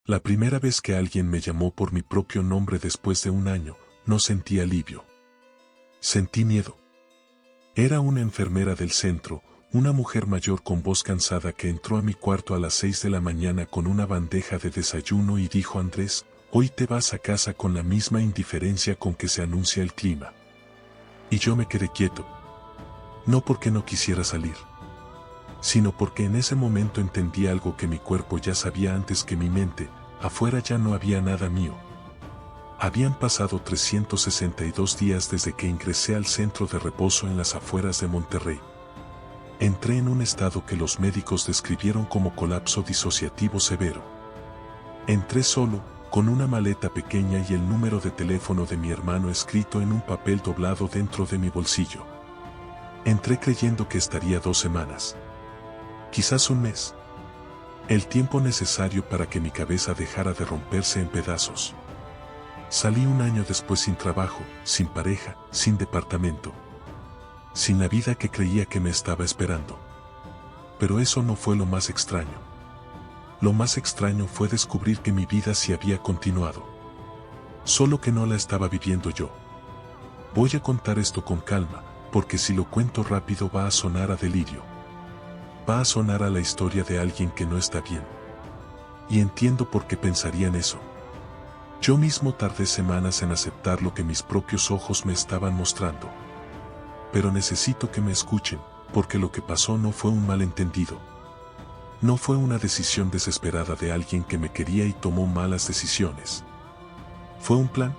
La primera vez que alguien me llamó por mi propio nombre después de un año, no sentí alivio. Sentí miedo. Era una enfermera del centro, una mujer mayor con voz cansada que entró a mi cuarto a las 6 de la mañana con una bandeja de desayuno y dijo: Andrés, hoy te vas a casa con la misma indiferencia con que se anuncia el clima. Y yo me quedé quieto. No porque no quisiera salir, sino porque en ese momento entendí algo que mi cuerpo ya sabía antes que mi mente: afuera ya no había nada mío. Habían pasado 362 días desde que ingresé al centro de reposo en las afueras de Monterrey. Entré en un estado que los médicos describieron como colapso disociativo severo. Entré solo, con una maleta pequeña y el número de teléfono de mi hermano escrito en un papel doblado dentro de mi bolsillo. Entré creyendo que estaría 2 semanas. Quizás un mes. El tiempo necesario para que mi cabeza dejara de romperse en pedazos. Salí un año después sin trabajo, sin pareja, sin departamento. Sin la vida que creía que me estaba esperando. Pero eso no fue lo más extraño. Lo más extraño fue descubrir que mi vida sí había continuado. Solo que no la estaba viviendo yo. Voy a contar esto con calma, porque si lo cuento rápido va a sonar a delirio. Va a sonar a la historia de alguien que no está bien. Y entiendo por qué pensarían eso. Yo mismo tardé semanas en aceptar lo que mis propios ojos me estaban mostrando. Pero necesito que me escuchen, porque lo que pasó no fue un malentendido. No fue una decisión desesperada de alguien que me quería y tomó malas decisiones. Fue un plan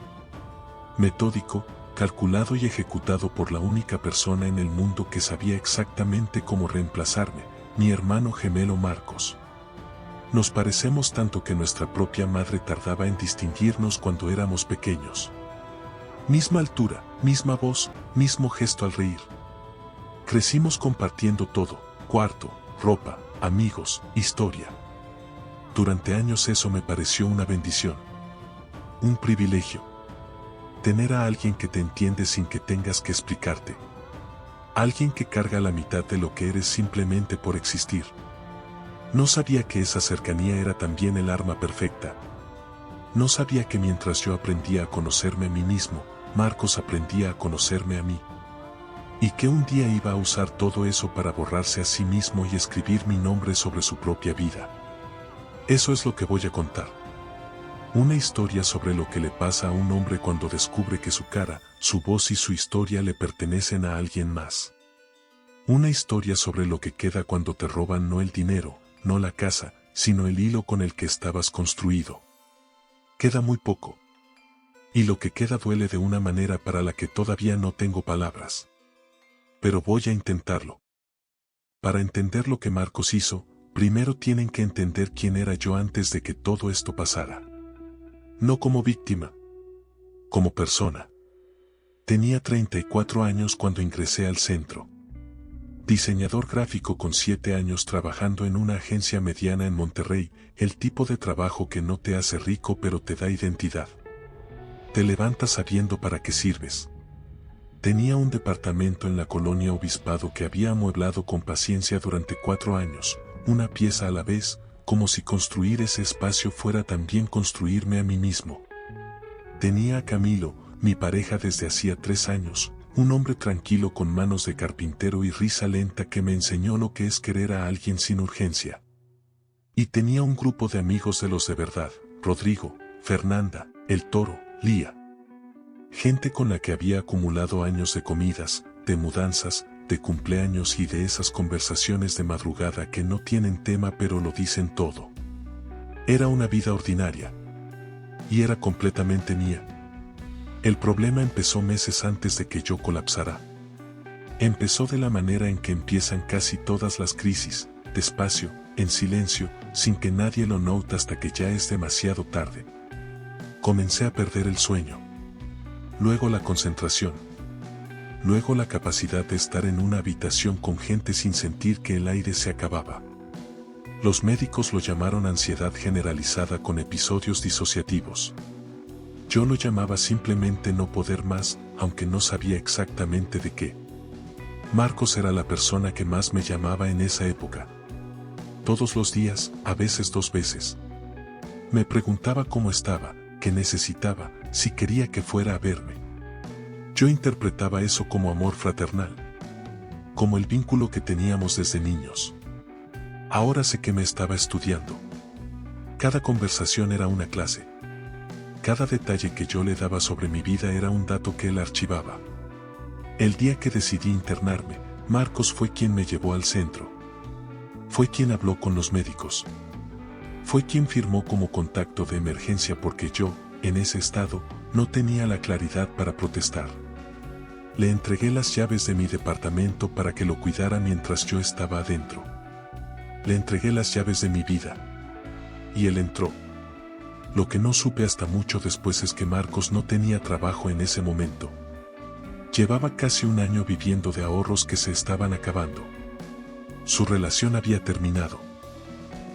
metódico, calculado y ejecutado por la única persona en el mundo que sabía exactamente cómo reemplazarme, mi hermano gemelo Marcos. Nos parecemos tanto que nuestra propia madre tardaba en distinguirnos cuando éramos pequeños. Misma altura, misma voz, mismo gesto al reír. Crecimos compartiendo todo: cuarto, ropa, amigos, historia. Durante años eso me pareció una bendición. Un privilegio. Tener a alguien que te entiende sin que tengas que explicarte. Alguien que carga la mitad de lo que eres simplemente por existir. No sabía que esa cercanía era también el arma perfecta. No sabía que mientras yo aprendía a conocerme a mí mismo, Marcos aprendía a conocerme a mí. Y que un día iba a usar todo eso para borrarse a sí mismo y escribir mi nombre sobre su propia vida. Eso es lo que voy a contar. Una historia sobre lo que le pasa a un hombre cuando descubre que su cara, su voz y su historia le pertenecen a alguien más. Una historia sobre lo que queda cuando te roban no el dinero, no la casa, sino el hilo con el que estabas construido. Queda muy poco. Y lo que queda duele de una manera para la que todavía no tengo palabras. Pero voy a intentarlo. Para entender lo que Marcos hizo, primero tienen que entender quién era yo antes de que todo esto pasara. No como víctima. Como persona. Tenía 34 años cuando ingresé al centro. Diseñador gráfico con 7 años trabajando en una agencia mediana en Monterrey, el tipo de trabajo que no te hace rico pero te da identidad. Te levantas sabiendo para qué sirves. Tenía un departamento en la colonia Obispado que había amueblado con paciencia durante 4 años, una pieza a la vez, como si construir ese espacio fuera también construirme a mí mismo. Tenía a Camilo, mi pareja desde hacía 3 años, un hombre tranquilo con manos de carpintero y risa lenta que me enseñó lo que es querer a alguien sin urgencia. Y tenía un grupo de amigos de los de verdad: Rodrigo, Fernanda, El Toro, Lía. Gente con la que había acumulado años de comidas, de mudanzas, de cumpleaños y de esas conversaciones de madrugada que no tienen tema pero lo dicen todo. Era una vida ordinaria. Y era completamente mía. El problema empezó meses antes de que yo colapsara. Empezó de la manera en que empiezan casi todas las crisis, despacio, en silencio, sin que nadie lo note hasta que ya es demasiado tarde. Comencé a perder el sueño. Luego la concentración. Luego la capacidad de estar en una habitación con gente sin sentir que el aire se acababa. Los médicos lo llamaron ansiedad generalizada con episodios disociativos. Yo lo llamaba simplemente no poder más, aunque no sabía exactamente de qué. Marcos era la persona que más me llamaba en esa época. Todos los días, a veces 2 veces. Me preguntaba cómo estaba, qué necesitaba, si quería que fuera a verme. Yo interpretaba eso como amor fraternal, como el vínculo que teníamos desde niños. Ahora sé que me estaba estudiando. Cada conversación era una clase. Cada detalle que yo le daba sobre mi vida era un dato que él archivaba. El día que decidí internarme, Marcos fue quien me llevó al centro. Fue quien habló con los médicos. Fue quien firmó como contacto de emergencia porque yo, en ese estado, no tenía la claridad para protestar. Le entregué las llaves de mi departamento para que lo cuidara mientras yo estaba adentro. Le entregué las llaves de mi vida. Y él entró. Lo que no supe hasta mucho después es que Marcos no tenía trabajo en ese momento. Llevaba casi un año viviendo de ahorros que se estaban acabando. Su relación había terminado.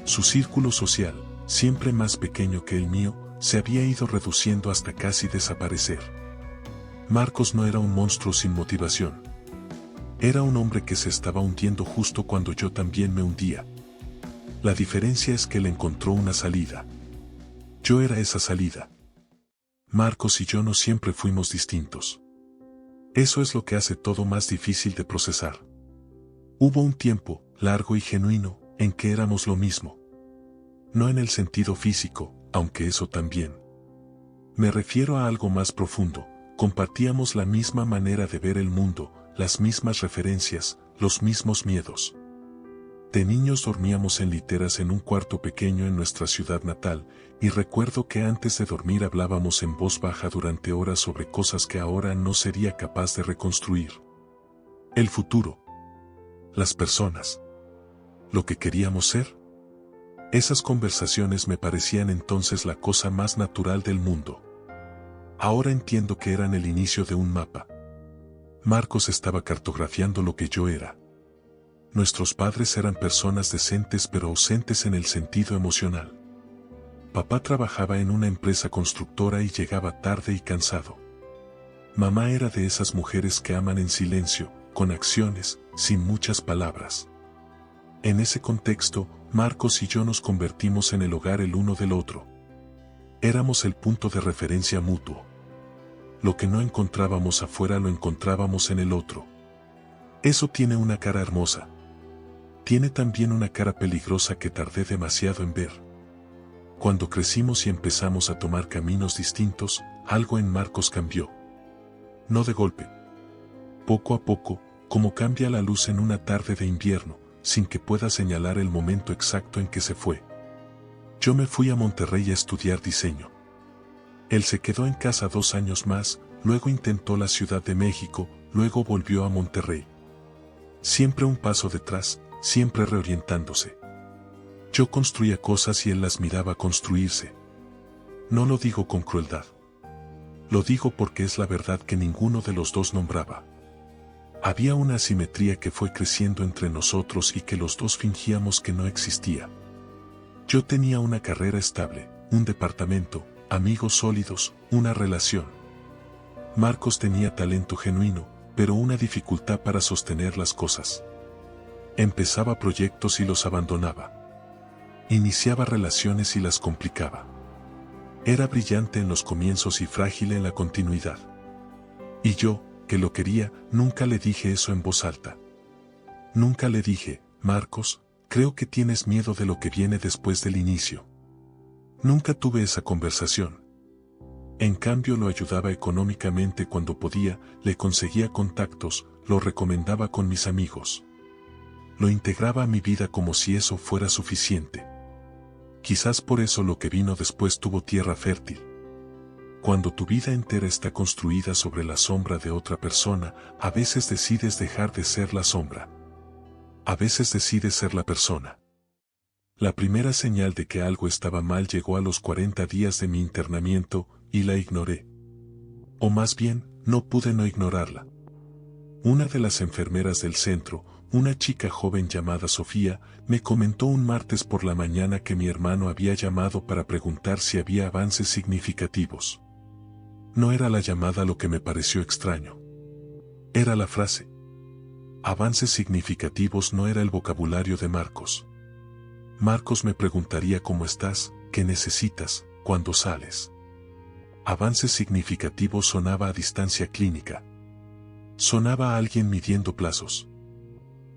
Su círculo social, siempre más pequeño que el mío, se había ido reduciendo hasta casi desaparecer. Marcos no era un monstruo sin motivación. Era un hombre que se estaba hundiendo justo cuando yo también me hundía. La diferencia es que él encontró una salida. Yo era esa salida. Marcos y yo no siempre fuimos distintos. Eso es lo que hace todo más difícil de procesar. Hubo un tiempo, largo y genuino, en que éramos lo mismo. No en el sentido físico, aunque eso también. Me refiero a algo más profundo. Compartíamos la misma manera de ver el mundo, las mismas referencias, los mismos miedos. De niños dormíamos en literas en un cuarto pequeño en nuestra ciudad natal, y recuerdo que antes de dormir hablábamos en voz baja durante horas sobre cosas que ahora no sería capaz de reconstruir. El futuro. Las personas. Lo que queríamos ser. Esas conversaciones me parecían entonces la cosa más natural del mundo. Ahora entiendo que eran el inicio de un mapa. Marcos estaba cartografiando lo que yo era. Nuestros padres eran personas decentes pero ausentes en el sentido emocional. Papá trabajaba en una empresa constructora y llegaba tarde y cansado. Mamá era de esas mujeres que aman en silencio, con acciones, sin muchas palabras. En ese contexto, Marcos y yo nos convertimos en el hogar el uno del otro. Éramos el punto de referencia mutuo. Lo que no encontrábamos afuera lo encontrábamos en el otro. Eso tiene una cara hermosa. Tiene también una cara peligrosa que tardé demasiado en ver. Cuando crecimos y empezamos a tomar caminos distintos, algo en Marcos cambió. No de golpe. Poco a poco, como cambia la luz en una tarde de invierno, sin que pueda señalar el momento exacto en que se fue. Yo me fui a Monterrey a estudiar diseño. Él se quedó en casa 2 años más, luego intentó la Ciudad de México, luego volvió a Monterrey. Siempre un paso detrás, siempre reorientándose. Yo construía cosas y él las miraba construirse. No lo digo con crueldad. Lo digo porque es la verdad que ninguno de los dos nombraba. Había una asimetría que fue creciendo entre nosotros y que los dos fingíamos que no existía. Yo tenía una carrera estable, un departamento, amigos sólidos, una relación. Marcos tenía talento genuino, pero una dificultad para sostener las cosas. Empezaba proyectos y los abandonaba. Iniciaba relaciones y las complicaba. Era brillante en los comienzos y frágil en la continuidad. Y yo, que lo quería, nunca le dije eso en voz alta. Nunca le dije, Marcos, creo que tienes miedo de lo que viene después del inicio. Nunca tuve esa conversación. En cambio lo ayudaba económicamente cuando podía, le conseguía contactos, lo recomendaba con mis amigos. Lo integraba a mi vida como si eso fuera suficiente. Quizás por eso lo que vino después tuvo tierra fértil. Cuando tu vida entera está construida sobre la sombra de otra persona, a veces decides dejar de ser la sombra. A veces decides ser la persona. La primera señal de que algo estaba mal llegó a los 40 días de mi internamiento, y la ignoré. O más bien, no pude no ignorarla. Una de las enfermeras del centro, una chica joven llamada Sofía, me comentó un martes por la mañana que mi hermano había llamado para preguntar si había avances significativos. No era la llamada lo que me pareció extraño. Era la frase. Avances significativos no era el vocabulario de Marcos. Marcos me preguntaría cómo estás, ¿Qué necesitas cuando sales? Avance significativo sonaba a distancia clínica. Sonaba a alguien midiendo plazos.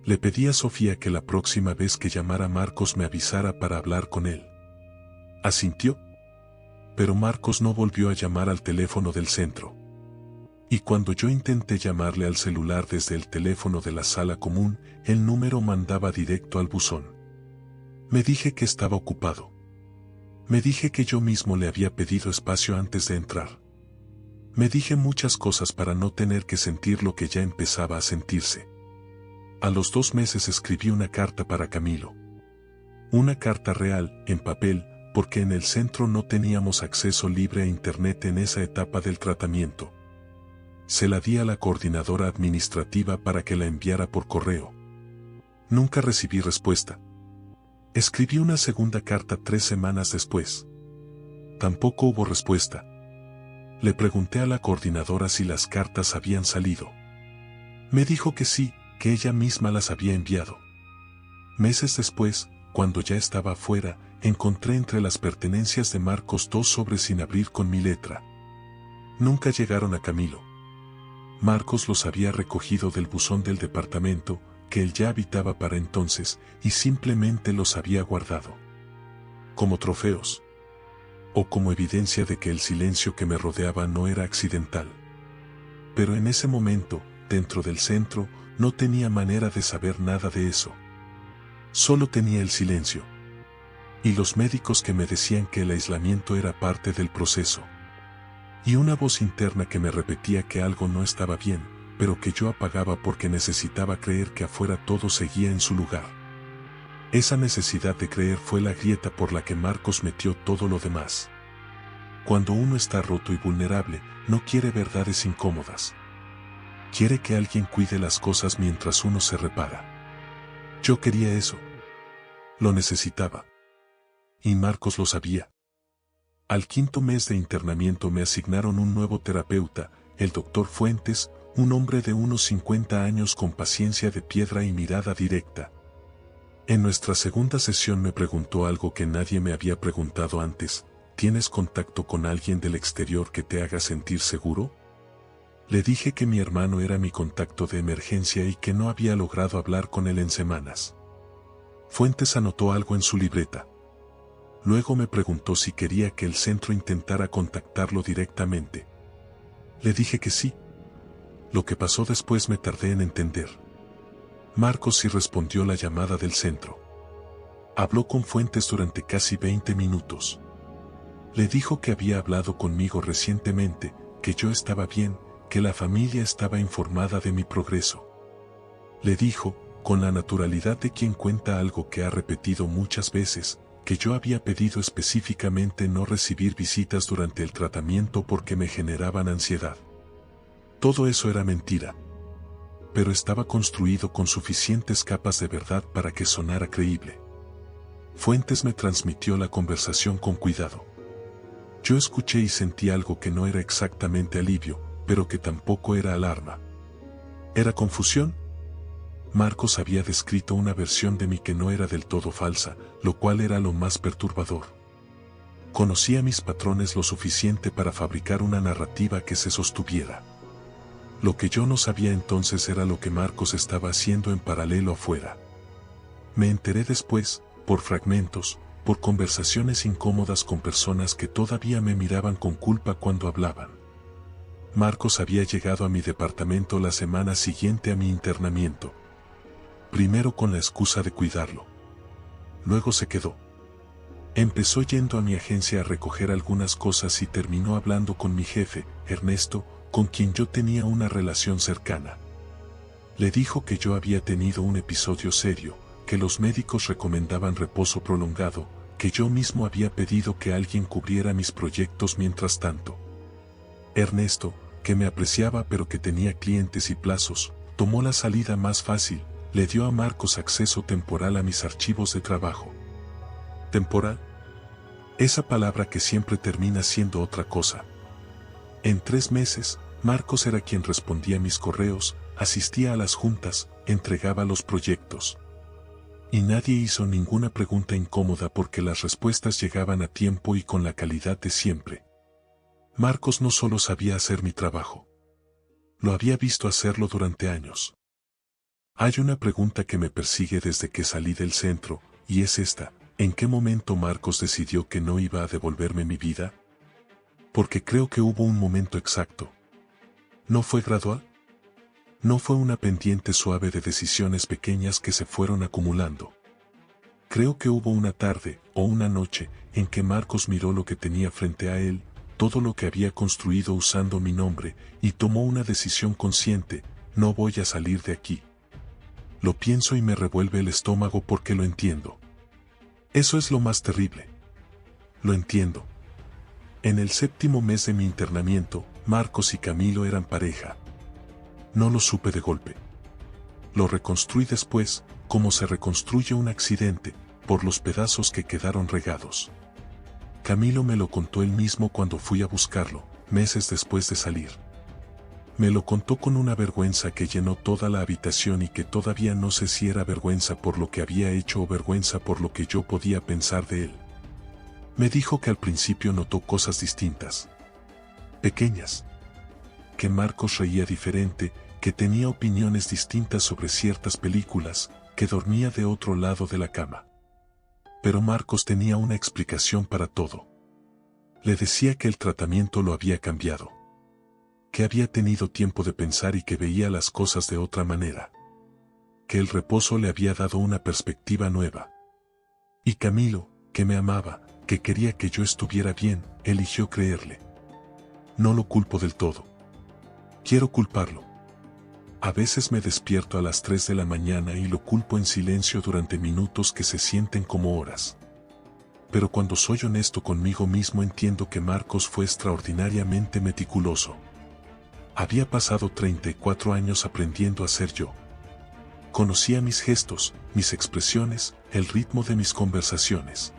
Le pedí a Sofía que la próxima vez que llamara Marcos me avisara para hablar con él. Asintió. Pero Marcos no volvió a llamar al teléfono del centro. Y cuando yo intenté llamarle al celular desde el teléfono de la sala común, el número mandaba directo al buzón. Me dije que estaba ocupado. Me dije que yo mismo le había pedido espacio antes de entrar. Me dije muchas cosas para no tener que sentir lo que ya empezaba a sentirse. A los 2 meses escribí una carta para Camilo. Una carta real, en papel, porque en el centro no teníamos acceso libre a internet en esa etapa del tratamiento. Se la di a la coordinadora administrativa para que la enviara por correo. Nunca recibí respuesta. Escribí una segunda carta 3 semanas después. Tampoco hubo respuesta. Le pregunté a la coordinadora si las cartas habían salido. Me dijo que sí, que ella misma las había enviado. Meses después, cuando ya estaba afuera, encontré entre las pertenencias de Marcos 2 sobres sin abrir con mi letra. Nunca llegaron a Camilo. Marcos los había recogido del buzón del departamento, que él ya habitaba para entonces, y simplemente los había guardado. Como trofeos. O como evidencia de que el silencio que me rodeaba no era accidental. Pero en ese momento, dentro del centro, no tenía manera de saber nada de eso. Solo tenía el silencio. Y los médicos que me decían que el aislamiento era parte del proceso. Y una voz interna que me repetía que algo no estaba bien, pero que yo apagaba porque necesitaba creer que afuera todo seguía en su lugar. Esa necesidad de creer fue la grieta por la que Marcos metió todo lo demás. Cuando uno está roto y vulnerable, no quiere verdades incómodas. Quiere que alguien cuide las cosas mientras uno se repara. Yo quería eso. Lo necesitaba. Y Marcos lo sabía. Al 5.º mes de internamiento me asignaron un nuevo terapeuta, el doctor Fuentes, un hombre de unos 50 años con paciencia de piedra y mirada directa. En nuestra segunda sesión me preguntó algo que nadie me había preguntado antes: ¿tienes contacto con alguien del exterior que te haga sentir seguro? Le dije que mi hermano era mi contacto de emergencia y que no había logrado hablar con él en semanas. Fuentes anotó algo en su libreta. Luego me preguntó si quería que el centro intentara contactarlo directamente. Le dije que sí. Lo que pasó después me tardé en entender. Marcos sí respondió la llamada del centro. Habló con Fuentes durante casi 20 minutos. Le dijo que había hablado conmigo recientemente, que yo estaba bien, que la familia estaba informada de mi progreso. Le dijo, con la naturalidad de quien cuenta algo que ha repetido muchas veces, que yo había pedido específicamente no recibir visitas durante el tratamiento porque me generaban ansiedad. Todo eso era mentira. Pero estaba construido con suficientes capas de verdad para que sonara creíble. Fuentes me transmitió la conversación con cuidado. Yo escuché y sentí algo que no era exactamente alivio, pero que tampoco era alarma. ¿Era confusión? Marcos había descrito una versión de mí que no era del todo falsa, lo cual era lo más perturbador. Conocía mis patrones lo suficiente para fabricar una narrativa que se sostuviera. Lo que yo no sabía entonces era lo que Marcos estaba haciendo en paralelo afuera. Me enteré después, por fragmentos, por conversaciones incómodas con personas que todavía me miraban con culpa cuando hablaban. Marcos había llegado a mi departamento la semana siguiente a mi internamiento. Primero con la excusa de cuidarlo. Luego se quedó. Empezó yendo a mi agencia a recoger algunas cosas y terminó hablando con mi jefe, Ernesto, con quien yo tenía una relación cercana. Le dijo que yo había tenido un episodio serio, que los médicos recomendaban reposo prolongado, que yo mismo había pedido que alguien cubriera mis proyectos mientras tanto. Ernesto, que me apreciaba pero que tenía clientes y plazos, tomó la salida más fácil, le dio a Marcos acceso temporal a mis archivos de trabajo. ¿Temporal? Esa palabra que siempre termina siendo otra cosa. En 3 meses, Marcos era quien respondía mis correos, asistía a las juntas, entregaba los proyectos. Y nadie hizo ninguna pregunta incómoda porque las respuestas llegaban a tiempo y con la calidad de siempre. Marcos no solo sabía hacer mi trabajo. Lo había visto hacerlo durante años. Hay una pregunta que me persigue desde que salí del centro, y es esta: ¿en qué momento Marcos decidió que no iba a devolverme mi vida? Porque creo que hubo un momento exacto. ¿No fue gradual? No fue una pendiente suave de decisiones pequeñas que se fueron acumulando. Creo que hubo una tarde, o una noche, en que Marcos miró lo que tenía frente a él, todo lo que había construido usando mi nombre, y tomó una decisión consciente: no voy a salir de aquí. Lo pienso y me revuelve el estómago porque lo entiendo. Eso es lo más terrible. Lo entiendo. En el 7º mes de mi internamiento, Marcos y Camilo eran pareja. No lo supe de golpe. Lo reconstruí después, como se reconstruye un accidente, por los pedazos que quedaron regados. Camilo me lo contó él mismo cuando fui a buscarlo, meses después de salir. Me lo contó con una vergüenza que llenó toda la habitación y que todavía no sé si era vergüenza por lo que había hecho o vergüenza por lo que yo podía pensar de él. Me dijo que al principio notó cosas distintas. Pequeñas. Que Marcos reía diferente, que tenía opiniones distintas sobre ciertas películas, que dormía de otro lado de la cama. Pero Marcos tenía una explicación para todo. Le decía que el tratamiento lo había cambiado. Que había tenido tiempo de pensar y que veía las cosas de otra manera. Que el reposo le había dado una perspectiva nueva. Y Camilo, que me amaba, que quería que yo estuviera bien, eligió creerle. No lo culpo del todo. Quiero culparlo. A veces me despierto a las 3 de la mañana y lo culpo en silencio durante minutos que se sienten como horas. Pero cuando soy honesto conmigo mismo entiendo que Marcos fue extraordinariamente meticuloso. Había pasado 34 años aprendiendo a ser yo. Conocía mis gestos, mis expresiones, el ritmo de mis conversaciones.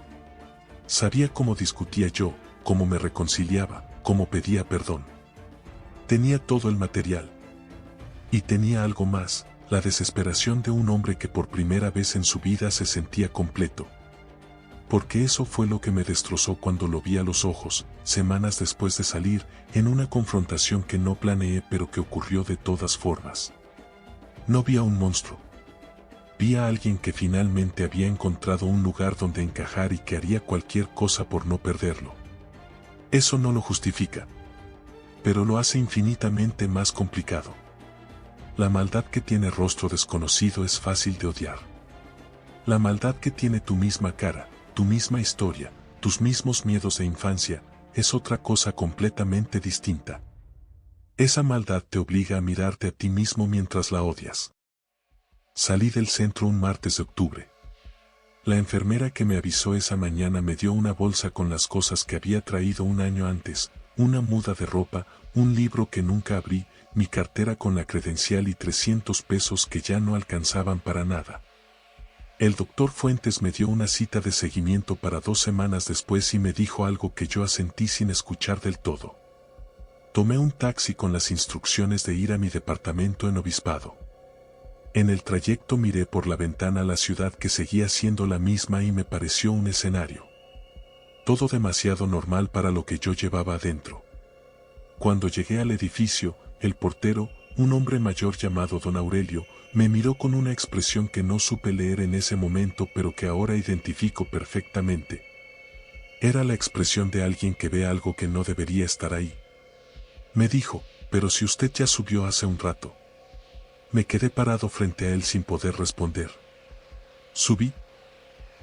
Sabía cómo discutía yo, cómo me reconciliaba, cómo pedía perdón. Tenía todo el material. Y tenía algo más: la desesperación de un hombre que por primera vez en su vida se sentía completo. Porque eso fue lo que me destrozó cuando lo vi a los ojos, semanas después de salir, en una confrontación que no planeé pero que ocurrió de todas formas. No vi a un monstruo. Vi a alguien que finalmente había encontrado un lugar donde encajar y que haría cualquier cosa por no perderlo. Eso no lo justifica. Pero lo hace infinitamente más complicado. La maldad que tiene rostro desconocido es fácil de odiar. La maldad que tiene tu misma cara, tu misma historia, tus mismos miedos de infancia, es otra cosa completamente distinta. Esa maldad te obliga a mirarte a ti mismo mientras la odias. Salí del centro un martes de octubre. La enfermera que me avisó esa mañana me dio una bolsa con las cosas que había traído un año antes, una muda de ropa, un libro que nunca abrí, mi cartera con la credencial y 300 pesos que ya no alcanzaban para nada. El doctor Fuentes me dio una cita de seguimiento para 2 semanas después y me dijo algo que yo asentí sin escuchar del todo. Tomé un taxi con las instrucciones de ir a mi departamento en Obispado. En el trayecto miré por la ventana la ciudad que seguía siendo la misma y me pareció un escenario. Todo demasiado normal para lo que yo llevaba adentro. Cuando llegué al edificio, el portero, un hombre mayor llamado don Aurelio, me miró con una expresión que no supe leer en ese momento pero que ahora identifico perfectamente. Era la expresión de alguien que ve algo que no debería estar ahí. Me dijo: «Pero si usted ya subió hace un rato». Me quedé parado frente a él sin poder responder. Subí.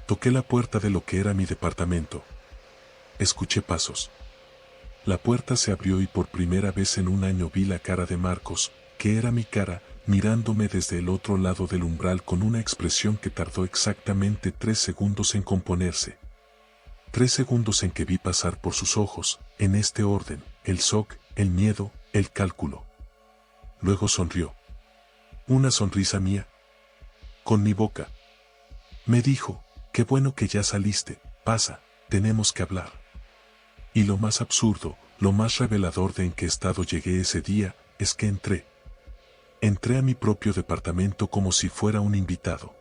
Toqué la puerta de lo que era mi departamento. Escuché pasos. La puerta se abrió y por primera vez en un año vi la cara de Marcos, que era mi cara, mirándome desde el otro lado del umbral con una expresión que tardó exactamente 3 segundos en componerse. 3 segundos en que vi pasar por sus ojos, en este orden, el shock, el miedo, el cálculo. Luego sonrió. Una sonrisa mía. Con mi boca. Me dijo: «Qué bueno que ya saliste, pasa, tenemos que hablar». Y lo más absurdo, lo más revelador de en qué estado llegué ese día, es que entré. Entré a mi propio departamento como si fuera un invitado.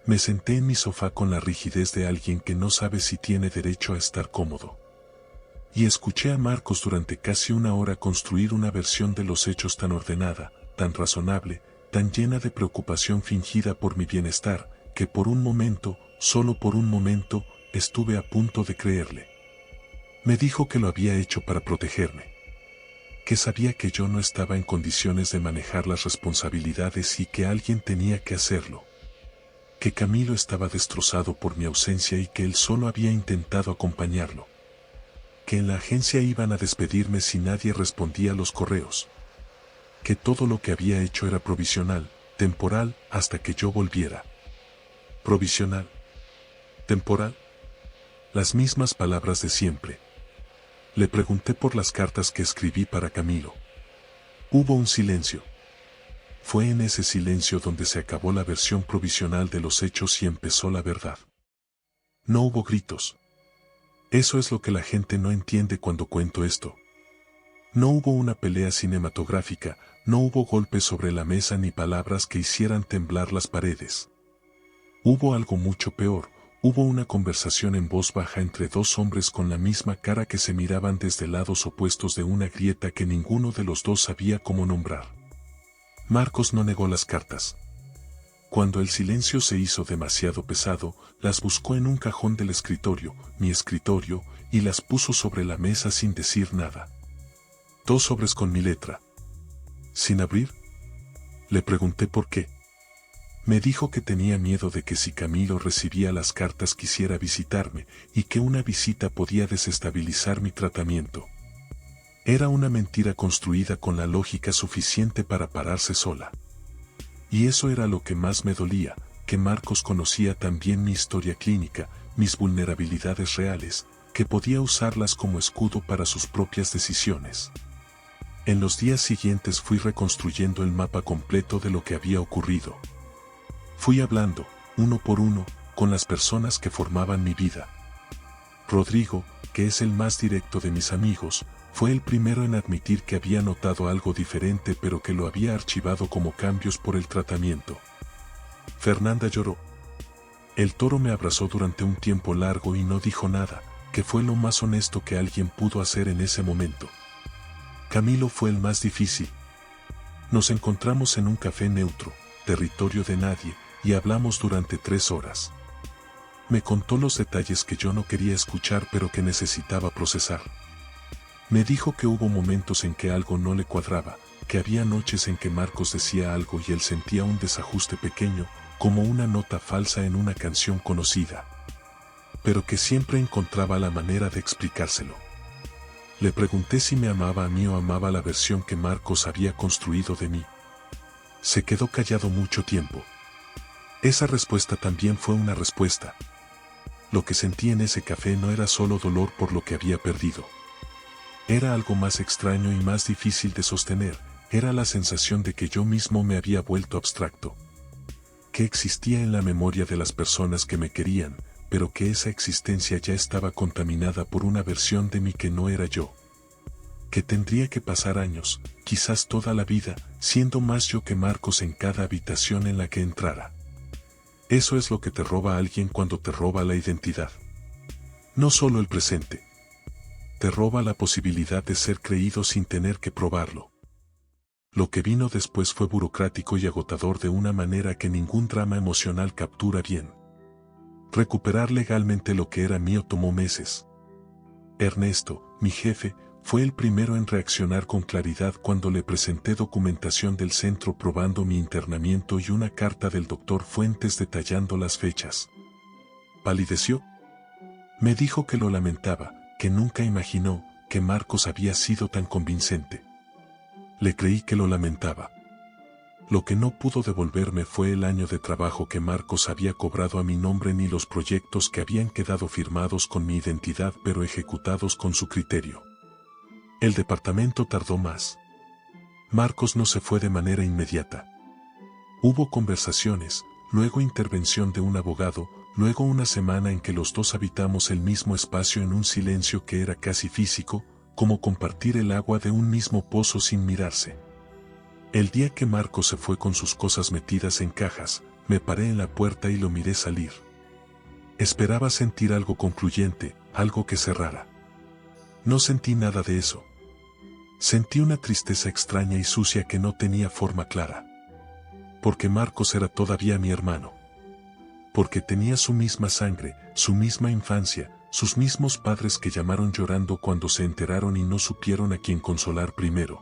Me senté en mi sofá con la rigidez de alguien que no sabe si tiene derecho a estar cómodo. Y escuché a Marcos durante casi una hora construir una versión de los hechos tan ordenada, tan razonable, tan llena de preocupación fingida por mi bienestar, que por un momento, solo por un momento, estuve a punto de creerle. Me dijo que lo había hecho para protegerme. Que sabía que yo no estaba en condiciones de manejar las responsabilidades y que alguien tenía que hacerlo. Que Camilo estaba destrozado por mi ausencia y que él solo había intentado acompañarlo. Que en la agencia iban a despedirme si nadie respondía a los correos. Que todo lo que había hecho era provisional, temporal, hasta que yo volviera. Provisional. Temporal. Las mismas palabras de siempre. Le pregunté por las cartas que escribí para Camilo. Hubo un silencio. Fue en ese silencio donde se acabó la versión provisional de los hechos y empezó la verdad. No hubo gritos. Eso es lo que la gente no entiende cuando cuento esto. No hubo una pelea cinematográfica, no hubo golpes sobre la mesa ni palabras que hicieran temblar las paredes. Hubo algo mucho peor, hubo una conversación en voz baja entre dos hombres con la misma cara que se miraban desde lados opuestos de una grieta que ninguno de los dos sabía cómo nombrar. Marcos no negó las cartas. Cuando el silencio se hizo demasiado pesado, las buscó en un cajón del escritorio, mi escritorio, y las puso sobre la mesa sin decir nada. 2 sobres con mi letra. ¿Sin abrir? Le pregunté por qué. Me dijo que tenía miedo de que si Camilo recibía las cartas quisiera visitarme, y que una visita podía desestabilizar mi tratamiento. Era una mentira construida con la lógica suficiente para pararse sola. Y eso era lo que más me dolía, que Marcos conocía también mi historia clínica, mis vulnerabilidades reales, que podía usarlas como escudo para sus propias decisiones. En los días siguientes fui reconstruyendo el mapa completo de lo que había ocurrido. Fui hablando, uno por uno, con las personas que formaban mi vida. Rodrigo, que es el más directo de mis amigos, fue el primero en admitir que había notado algo diferente pero que lo había archivado como cambios por el tratamiento. Fernanda lloró. El toro me abrazó durante un tiempo largo y no dijo nada, que fue lo más honesto que alguien pudo hacer en ese momento. Camilo fue el más difícil. Nos encontramos en un café neutro, territorio de nadie, y hablamos durante 3 horas. Me contó los detalles que yo no quería escuchar pero que necesitaba procesar. Me dijo que hubo momentos en que algo no le cuadraba, que había noches en que Marcos decía algo y él sentía un desajuste pequeño, como una nota falsa en una canción conocida. Pero que siempre encontraba la manera de explicárselo. Le pregunté si me amaba a mí o amaba la versión que Marcos había construido de mí. Se quedó callado mucho tiempo. Esa respuesta también fue una respuesta. Lo que sentí en ese café no era solo dolor por lo que había perdido. Era algo más extraño y más difícil de sostener, era la sensación de que yo mismo me había vuelto abstracto. Que existía en la memoria de las personas que me querían, pero que esa existencia ya estaba contaminada por una versión de mí que no era yo. Que tendría que pasar años, quizás toda la vida, siendo más yo que Marcos en cada habitación en la que entrara. Eso es lo que te roba a alguien cuando te roba la identidad. No solo el presente. Te roba la posibilidad de ser creído sin tener que probarlo. Lo que vino después fue burocrático y agotador de una manera que ningún drama emocional captura bien. Recuperar legalmente lo que era mío tomó meses. Ernesto, mi jefe, fue el primero en reaccionar con claridad cuando le presenté documentación del centro probando mi internamiento y una carta del doctor Fuentes detallando las fechas. Palideció. Me dijo que lo lamentaba, que nunca imaginó que Marcos había sido tan convincente. Le creí que lo lamentaba. Lo que no pudo devolverme fue el año de trabajo que Marcos había cobrado a mi nombre ni los proyectos que habían quedado firmados con mi identidad pero ejecutados con su criterio. El departamento tardó más. Marcos no se fue de manera inmediata. Hubo conversaciones, luego intervención de un abogado, luego una semana en que los dos habitamos el mismo espacio en un silencio que era casi físico, como compartir el agua de un mismo pozo sin mirarse. El día que Marcos se fue con sus cosas metidas en cajas, me paré en la puerta y lo miré salir. Esperaba sentir algo concluyente, algo que cerrara. No sentí nada de eso. Sentí una tristeza extraña y sucia que no tenía forma clara. Porque Marcos era todavía mi hermano. Porque tenía su misma sangre, su misma infancia, sus mismos padres que llamaron llorando cuando se enteraron y no supieron a quién consolar primero.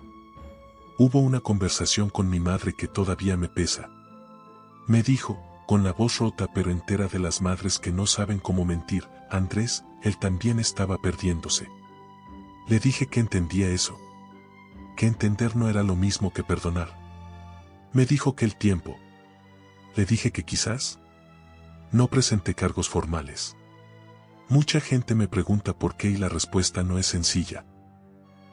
Hubo una conversación con mi madre que todavía me pesa. Me dijo, con la voz rota pero entera de las madres que no saben cómo mentir, Andrés, él también estaba perdiéndose. Le dije que entendía eso. Que entender no era lo mismo que perdonar. Me dijo que el tiempo. Le dije que quizás. No presenté cargos formales. Mucha gente me pregunta por qué y la respuesta no es sencilla.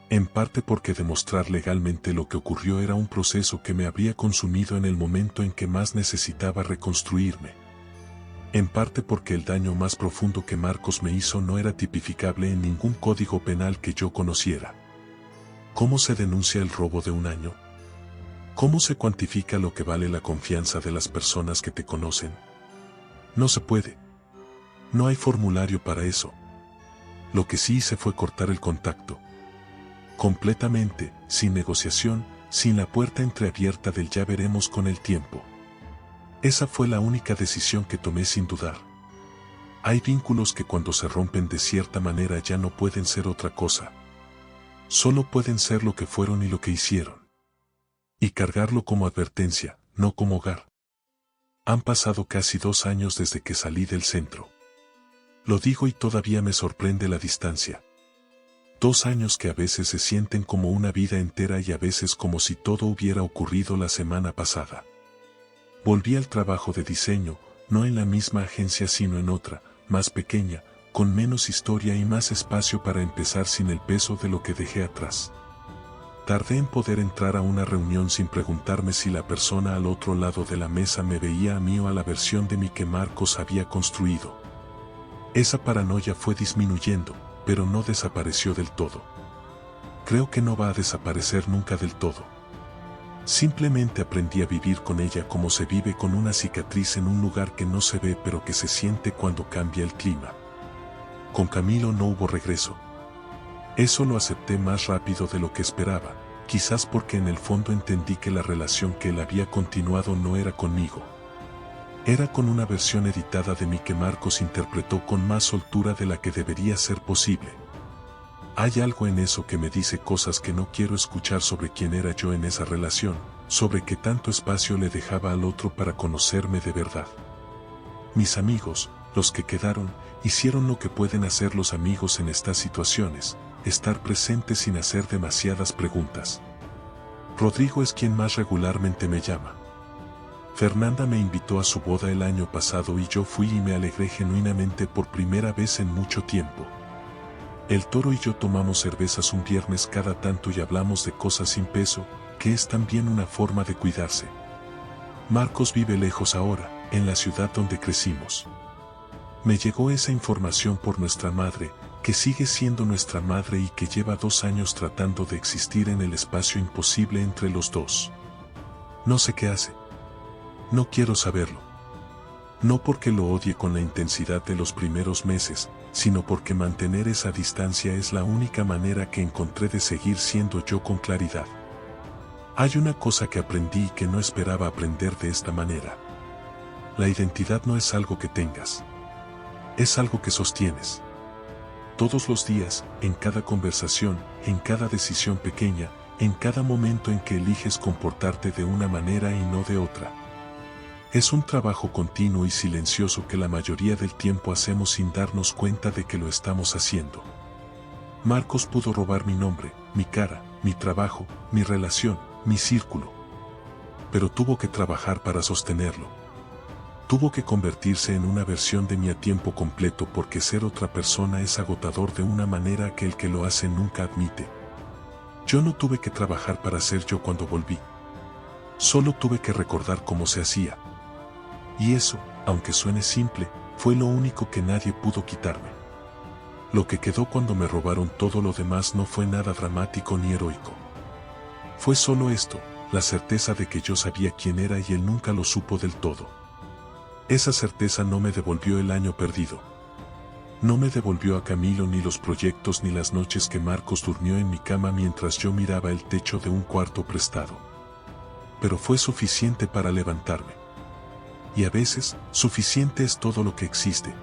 En parte porque demostrar legalmente lo que ocurrió era un proceso que me habría consumido en el momento en que más necesitaba reconstruirme. En parte porque el daño más profundo que Marcos me hizo no era tipificable en ningún código penal que yo conociera. ¿Cómo se denuncia el robo de un año? ¿Cómo se cuantifica lo que vale la confianza de las personas que te conocen? No se puede. No hay formulario para eso. Lo que sí hice fue cortar el contacto. Completamente, sin negociación, sin la puerta entreabierta del ya veremos con el tiempo. Esa fue la única decisión que tomé sin dudar. Hay vínculos que cuando se rompen de cierta manera ya no pueden ser otra cosa. Solo pueden ser lo que fueron y lo que hicieron. Y cargarlo como advertencia, no como hogar. Han pasado casi 2 años desde que salí del centro. Lo digo y todavía me sorprende la distancia. 2 años que a veces se sienten como una vida entera y a veces como si todo hubiera ocurrido la semana pasada. Volví al trabajo de diseño, no en la misma agencia sino en otra, más pequeña, con menos historia y más espacio para empezar sin el peso de lo que dejé atrás. Tardé en poder entrar a una reunión sin preguntarme si la persona al otro lado de la mesa me veía a mí o a la versión de mí que Marcos había construido. Esa paranoia fue disminuyendo, pero no desapareció del todo. Creo que no va a desaparecer nunca del todo. Simplemente aprendí a vivir con ella como se vive con una cicatriz en un lugar que no se ve pero que se siente cuando cambia el clima. Con Camilo no hubo regreso. Eso lo acepté más rápido de lo que esperaba, quizás porque en el fondo entendí que la relación que él había continuado no era conmigo. Era con una versión editada de mí que Marcos interpretó con más soltura de la que debería ser posible. Hay algo en eso que me dice cosas que no quiero escuchar sobre quién era yo en esa relación, sobre qué tanto espacio le dejaba al otro para conocerme de verdad. Mis amigos, los que quedaron, hicieron lo que pueden hacer los amigos en estas situaciones, estar presentes sin hacer demasiadas preguntas. Rodrigo es quien más regularmente me llama. Fernanda me invitó a su boda el año pasado y yo fui y me alegré genuinamente por primera vez en mucho tiempo. El Toro y yo tomamos cervezas un viernes cada tanto y hablamos de cosas sin peso, que es también una forma de cuidarse. Marcos vive lejos ahora, en la ciudad donde crecimos. Me llegó esa información por nuestra madre, que sigue siendo nuestra madre y que lleva 2 años tratando de existir en el espacio imposible entre los dos. No sé qué hace. No quiero saberlo. No porque lo odie con la intensidad de los primeros meses, sino porque mantener esa distancia es la única manera que encontré de seguir siendo yo con claridad. Hay una cosa que aprendí y que no esperaba aprender de esta manera. La identidad no es algo que tengas. Es algo que sostienes. Todos los días, en cada conversación, en cada decisión pequeña, en cada momento en que eliges comportarte de una manera y no de otra. Es un trabajo continuo y silencioso que la mayoría del tiempo hacemos sin darnos cuenta de que lo estamos haciendo. Marcos pudo robar mi nombre, mi cara, mi trabajo, mi relación, mi círculo. Pero tuvo que trabajar para sostenerlo. Tuvo que convertirse en una versión de mí a tiempo completo porque ser otra persona es agotador de una manera que el que lo hace nunca admite. Yo no tuve que trabajar para ser yo cuando volví. Solo tuve que recordar cómo se hacía. Y eso, aunque suene simple, fue lo único que nadie pudo quitarme. Lo que quedó cuando me robaron todo lo demás no fue nada dramático ni heroico. Fue solo esto, la certeza de que yo sabía quién era y él nunca lo supo del todo. Esa certeza no me devolvió el año perdido. No me devolvió a Camilo ni los proyectos ni las noches que Marcos durmió en mi cama mientras yo miraba el techo de un cuarto prestado. Pero fue suficiente para levantarme. Y a veces, suficiente es todo lo que existe,